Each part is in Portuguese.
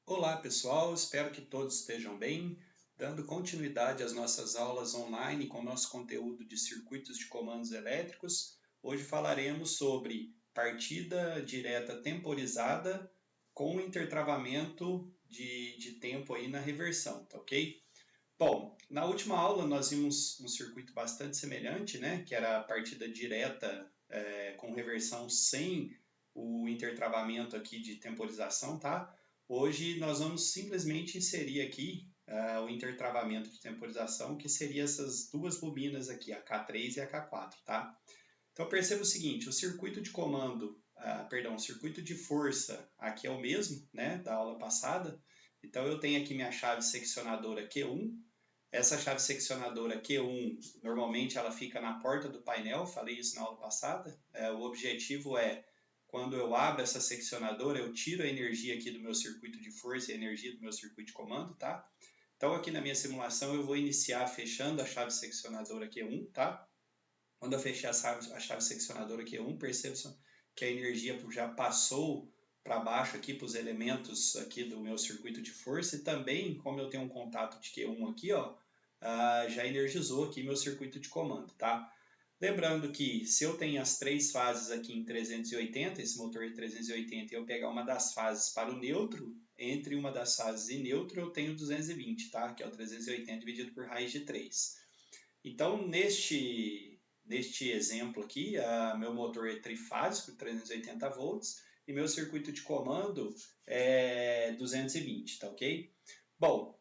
Olá pessoal, espero que todos estejam bem, dando continuidade às nossas aulas online com nosso conteúdo de circuitos de comandos elétricos. Hoje falaremos sobre partida direta temporizada com intertravamento de tempo aí na reversão, tá ok? Bom, na última aula nós vimos um circuito bastante semelhante, né, que era a partida direta com reversão sem o intertravamento aqui de temporização, tá? Hoje nós vamos simplesmente inserir aqui o intertravamento de temporização, que seria essas duas bobinas aqui, a K3 e a K4, tá? Então perceba o seguinte, o circuito de comando, o circuito de força aqui é o mesmo, né, da aula passada. Então eu tenho aqui minha chave seccionadora Q1. Essa chave seccionadora Q1, normalmente ela fica na porta do painel, falei isso na aula passada. O objetivo é, quando eu abro essa seccionadora, eu tiro a energia aqui do meu circuito de força e a energia do meu circuito de comando, tá? Então aqui na minha simulação eu vou iniciar fechando a chave seccionadora Q1, tá? Quando eu fechar a chave seccionadora Q1, perceba que a energia já passou para baixo aqui para os elementos aqui do meu circuito de força e também, como eu tenho um contato de Q1 aqui, ó, já energizou aqui meu circuito de comando, tá? Lembrando que se eu tenho as três fases aqui em 380, esse motor de 380, e eu pegar uma das fases para o neutro, entre uma das fases e neutro eu tenho 220, tá? Que é o 380 dividido por raiz de 3. Então, neste exemplo aqui, meu motor é trifásico, 380 volts, e meu circuito de comando é 220, tá ok? Bom,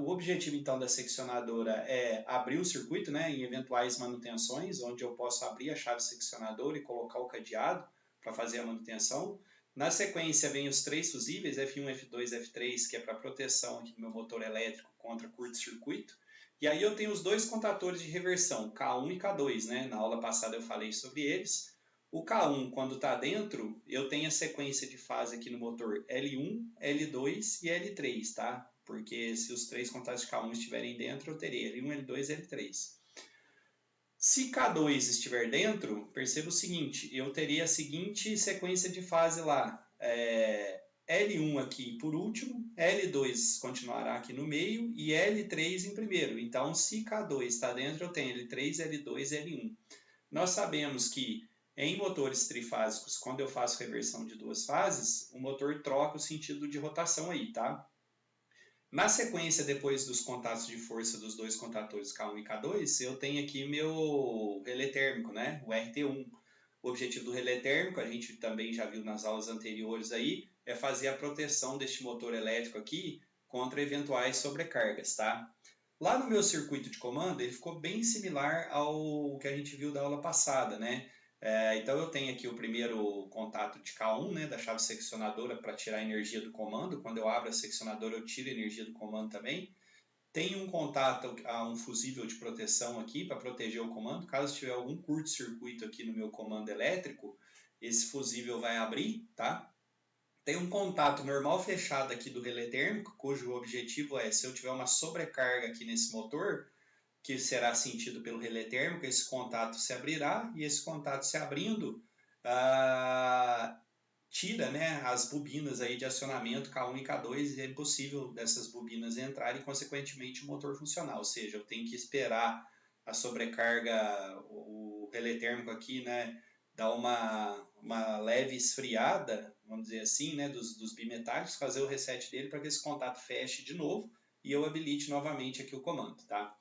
o objetivo então da seccionadora é abrir o circuito, né, em eventuais manutenções, onde eu posso abrir a chave seccionadora e colocar o cadeado para fazer a manutenção. Na sequência vem os três fusíveis, F1, F2, F3, que é para proteção aqui do meu motor elétrico contra curto-circuito. E aí eu tenho os dois contatores de reversão, K1 e K2, né? Na aula passada eu falei sobre eles. O K1, quando está dentro, eu tenho a sequência de fase aqui no motor L1, L2 e L3, tá? Porque se os três contatos de K1 estiverem dentro, eu terei L1, L2 e L3. Se K2 estiver dentro, perceba o seguinte, eu teria a seguinte sequência de fase lá. L1 aqui por último, L2 continuará aqui no meio e L3 em primeiro. Então, se K2 está dentro, eu tenho L3, L2 e L1. Nós sabemos que em motores trifásicos, quando eu faço reversão de duas fases, o motor troca o sentido de rotação aí, tá? Na sequência, depois dos contatos de força dos dois contatores K1 e K2, eu tenho aqui meu relé térmico, né? O RT1. O objetivo do relé térmico, a gente também já viu nas aulas anteriores aí, é fazer a proteção deste motor elétrico aqui contra eventuais sobrecargas, tá? Lá no meu circuito de comando, ele ficou bem similar ao que a gente viu da aula passada, né? Então eu tenho aqui o primeiro contato de K1, né, da chave seccionadora para tirar a energia do comando. Quando eu abro a seccionadora, eu tiro a energia do comando também. Tem um contato a um fusível de proteção aqui para proteger o comando. Caso tiver algum curto-circuito aqui no meu comando elétrico, esse fusível vai abrir, tá? Tem um contato normal fechado aqui do relé térmico, cujo objetivo é, se eu tiver uma sobrecarga aqui nesse motor, que será sentido pelo relé térmico, esse contato se abrirá, e esse contato se abrindo, tira, né, as bobinas aí de acionamento K1 e K2 e é impossível dessas bobinas entrarem e, consequentemente, o motor funcionar. Ou seja, eu tenho que esperar a sobrecarga, o relé térmico aqui, né, dar uma leve esfriada, vamos dizer assim, né, dos bimetálicos, fazer o reset dele para que esse contato feche de novo e eu habilite novamente aqui o comando, tá?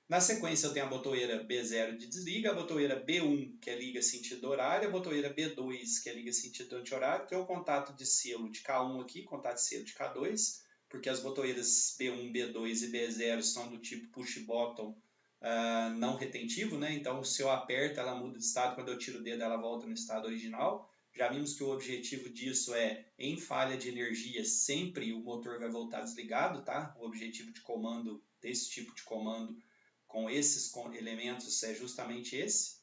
Na sequência eu tenho a botoeira B0 de desliga, a botoeira B1 que é liga sentido horário, a botoeira B2 que é liga sentido anti-horário, que é o contato de selo de K1 aqui, contato de selo de K2, porque as botoeiras B1, B2 e B0 são do tipo push bottom não retentivo, né? Então se eu aperto ela muda de estado, quando eu tiro o dedo ela volta no estado original. Já vimos que o objetivo disso é, em falha de energia, sempre o motor vai voltar desligado, tá? O objetivo de comando, desse tipo de comando, com esses elementos é justamente esse.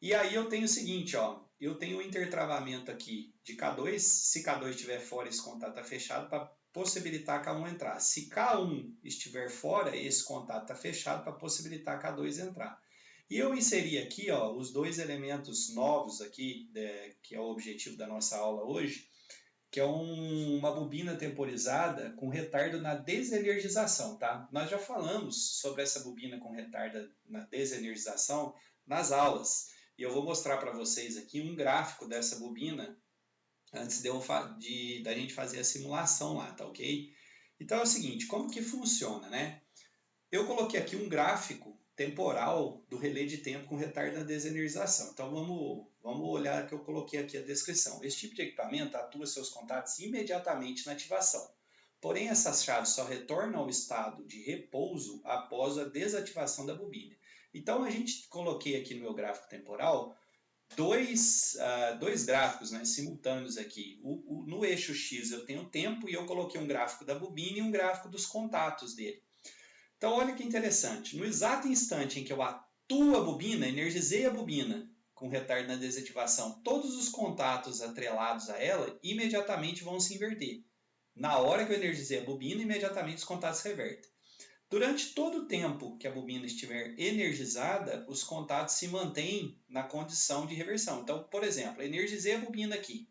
E aí eu tenho o seguinte, ó, eu tenho um intertravamento aqui de K2, se K2 estiver fora, esse contato está fechado para possibilitar K1 entrar. Se K1 estiver fora, esse contato está fechado para possibilitar K2 entrar. E eu inseri aqui, ó, os dois elementos novos aqui, que é o objetivo da nossa aula hoje, que é uma bobina temporizada com retardo na desenergização, tá? Nós já falamos sobre essa bobina com retardo na desenergização nas aulas. E eu vou mostrar para vocês aqui um gráfico dessa bobina antes da gente fazer a simulação lá, tá ok? Então é o seguinte, como que funciona, né? Eu coloquei aqui um gráfico temporal do relé de tempo com retardo na desenergização. Então vamos olhar que eu coloquei aqui a descrição. Esse tipo de equipamento atua seus contatos imediatamente na ativação. Porém, essas chaves só retornam ao estado de repouso após a desativação da bobina. Então a gente coloquei aqui no meu gráfico temporal dois gráficos, né, simultâneos aqui. No eixo X eu tenho o tempo e eu coloquei um gráfico da bobina e um gráfico dos contatos dele. Então, olha que interessante. No exato instante em que eu atuo a bobina, energizei a bobina com retardo na desativação, todos os contatos atrelados a ela imediatamente vão se inverter. Na hora que eu energizei a bobina, imediatamente os contatos se revertem. Durante todo o tempo que a bobina estiver energizada, os contatos se mantêm na condição de reversão. Então, por exemplo, energizei a bobina aqui.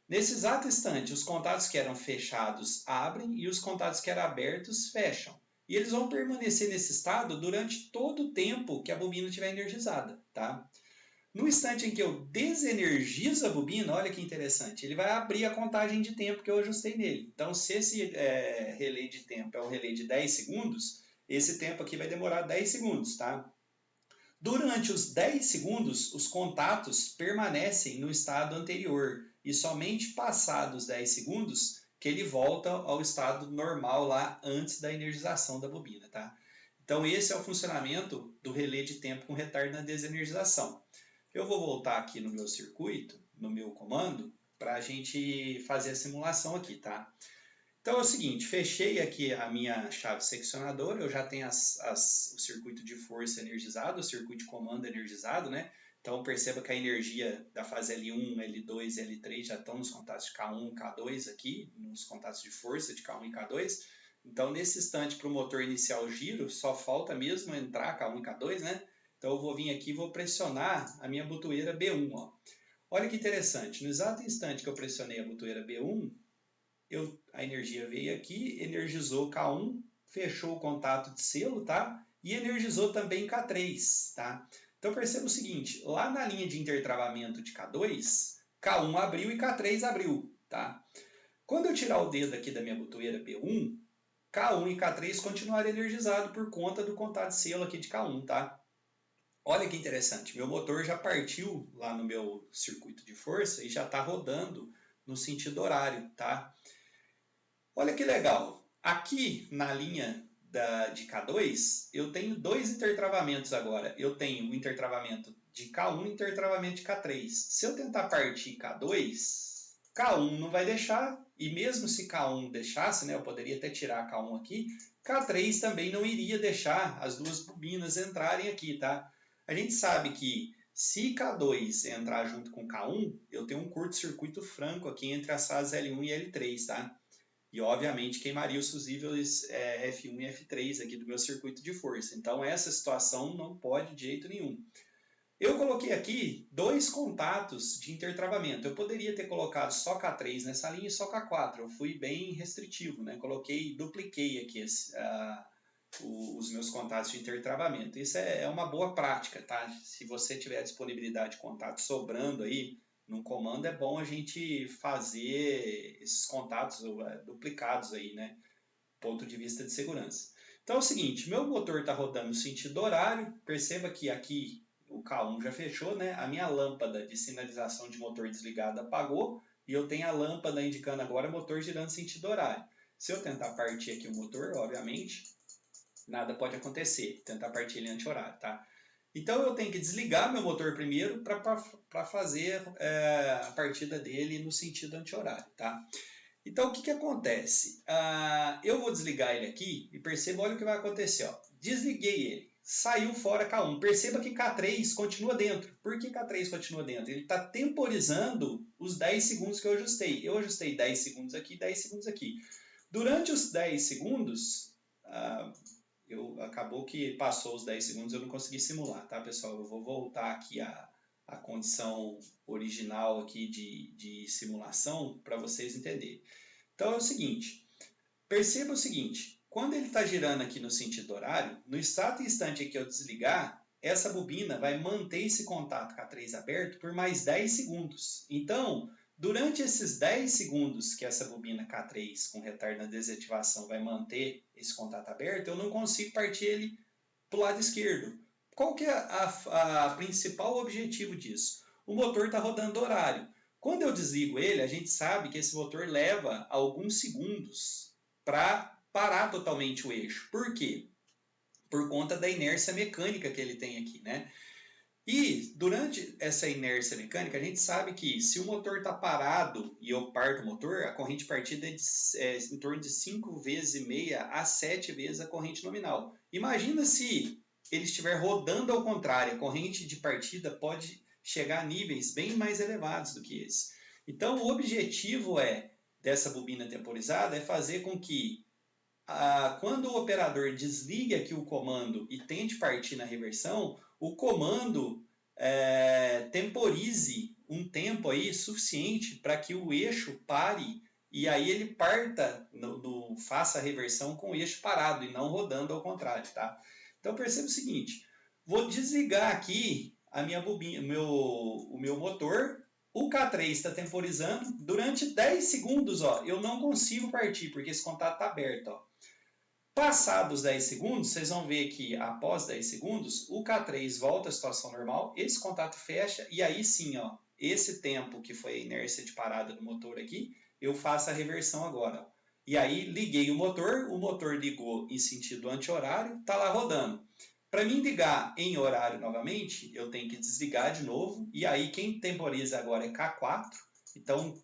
Nesse exato instante, os contatos que eram fechados abrem e os contatos que eram abertos fecham. E eles vão permanecer nesse estado durante todo o tempo que a bobina estiver energizada, tá? No instante em que eu desenergizo a bobina, olha que interessante, ele vai abrir a contagem de tempo que eu ajustei nele. Então, se esse relé de tempo é um relé de 10 segundos, esse tempo aqui vai demorar 10 segundos, tá? Durante os 10 segundos, os contatos permanecem no estado anterior e somente passados 10 segundos que ele volta ao estado normal lá antes da energização da bobina, tá? Então esse é o funcionamento do relé de tempo com retardo na desenergização. Eu vou voltar aqui no meu circuito, no meu comando, para a gente fazer a simulação aqui, tá? Então é o seguinte, fechei aqui a minha chave seccionadora, eu já tenho o circuito de força energizado, o circuito de comando energizado, né? Então perceba que a energia da fase L1, L2 e L3 já estão nos contatos de K1 e K2 aqui, nos contatos de força de K1 e K2. Então nesse instante para o motor iniciar o giro, só falta mesmo entrar K1 e K2, né? Então eu vou vir aqui e vou pressionar a minha botoeira B1, ó. Olha que interessante, no exato instante que eu pressionei a botoeira B1, a energia veio aqui, energizou K1, fechou o contato de selo, tá? E energizou também K3, tá? Então perceba o seguinte, lá na linha de intertravamento de K2, K1 abriu e K3 abriu, tá? Quando eu tirar o dedo aqui da minha botoeira B1, K1 e K3 continuaram energizados por conta do contato de selo aqui de K1, tá? Olha que interessante, meu motor já partiu lá no meu circuito de força e já está rodando no sentido horário, tá? Olha que legal, aqui na linha de K2, eu tenho dois intertravamentos agora. Eu tenho o intertravamento de K1 e o intertravamento de K3. Se eu tentar partir K2, K1 não vai deixar, e mesmo se K1 deixasse, né, eu poderia até tirar K1 aqui, K3 também não iria deixar as duas bobinas entrarem aqui, tá? A gente sabe que se K2 entrar junto com K1, eu tenho um curto-circuito franco aqui entre as fases L1 e L3, tá? E, obviamente, queimaria os fusíveis F1 e F3 aqui do meu circuito de força. Então, essa situação não pode de jeito nenhum. Eu coloquei aqui dois contatos de intertravamento. Eu poderia ter colocado só K3 nessa linha e só K4. Eu fui bem restritivo, né? Dupliquei aqui os meus contatos de intertravamento. Isso é uma boa prática, tá? Se você tiver a disponibilidade de contato sobrando aí, num comando é bom a gente fazer esses contatos duplicados aí, né? Ponto de vista de segurança. Então é o seguinte, meu motor está rodando no sentido horário, perceba que aqui o K1 já fechou, né? A minha lâmpada de sinalização de motor desligada apagou e eu tenho a lâmpada indicando agora motor girando sentido horário. Se eu tentar partir aqui o motor, obviamente, nada pode acontecer. Tentar partir ele anti-horário, tá? Então eu tenho que desligar meu motor primeiro para fazer a partida dele no sentido anti-horário, tá? Então o que acontece? Eu vou desligar ele aqui e perceba, olha o que vai acontecer. Ó. Desliguei ele, saiu fora K1. Perceba que K3 continua dentro. Por que K3 continua dentro? Ele está temporizando os 10 segundos que eu ajustei. Eu ajustei 10 segundos aqui, 10 segundos aqui. Durante os 10 segundos, acabou que passou os 10 segundos, eu não consegui simular, tá, pessoal? Eu vou voltar aqui a condição original aqui de simulação para vocês entenderem. Então é o seguinte, perceba o seguinte, quando ele está girando aqui no sentido horário, no exato instante que eu desligar, essa bobina vai manter esse contato K3 aberto por mais 10 segundos. Então, durante esses 10 segundos que essa bobina K3 com retardo na desativação vai manter esse contato aberto, eu não consigo partir ele para o lado esquerdo. Qual que é a principal objetivo disso? O motor está rodando horário. Quando eu desligo ele, a gente sabe que esse motor leva alguns segundos para parar totalmente o eixo. Por quê? Por conta da inércia mecânica que ele tem aqui, né? E durante essa inércia mecânica, a gente sabe que se o motor está parado e eu parto o motor, a corrente de partida é em torno de 5,5 vezes a 7 vezes a corrente nominal. Imagina se ele estiver rodando ao contrário, a corrente de partida pode chegar a níveis bem mais elevados do que esse. Então, o objetivo dessa bobina temporizada é fazer com que quando o operador desligue aqui o comando e tente partir na reversão, o comando temporize um tempo aí suficiente para que o eixo pare e aí ele parta, faça a reversão com o eixo parado e não rodando ao contrário, tá? Então perceba o seguinte, vou desligar aqui a minha bobina, o meu motor, o K3 está temporizando, durante 10 segundos ó, eu não consigo partir porque esse contato está aberto. Ó. Passados 10 segundos, vocês vão ver que após 10 segundos, o K3 volta à situação normal, esse contato fecha e aí sim, ó, esse tempo que foi a inércia de parada do motor aqui, eu faço a reversão agora. Ó. E aí liguei o motor ligou em sentido anti-horário, está lá rodando. Para mim ligar em horário novamente, eu tenho que desligar de novo, e aí quem temporiza agora é K4, então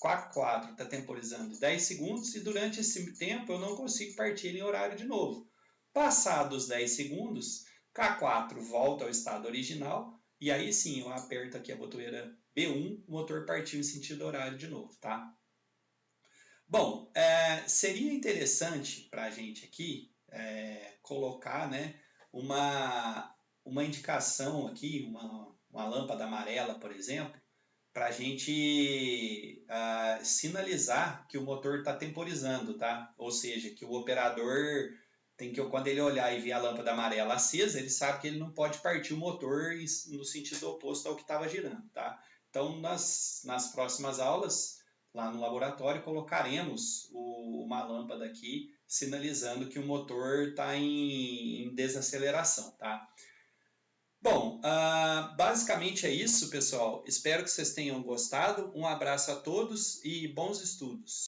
K4 está temporizando 10 segundos e durante esse tempo eu não consigo partir em horário de novo. Passados 10 segundos, K4 volta ao estado original e aí sim eu aperto aqui a botoeira B1, o motor partiu em sentido horário de novo, tá? Bom, seria interessante para a gente aqui colocar, né, uma indicação aqui, uma lâmpada amarela, por exemplo, para a gente sinalizar que o motor está temporizando, tá? Ou seja, que o operador tem que, quando ele olhar e ver a lâmpada amarela acesa, ele sabe que ele não pode partir o motor no sentido oposto ao que estava girando, tá? Então, nas próximas aulas, lá no laboratório, colocaremos uma lâmpada aqui sinalizando que o motor está em desaceleração, tá? Bom, basicamente é isso, pessoal. Espero que vocês tenham gostado. Um abraço a todos e bons estudos.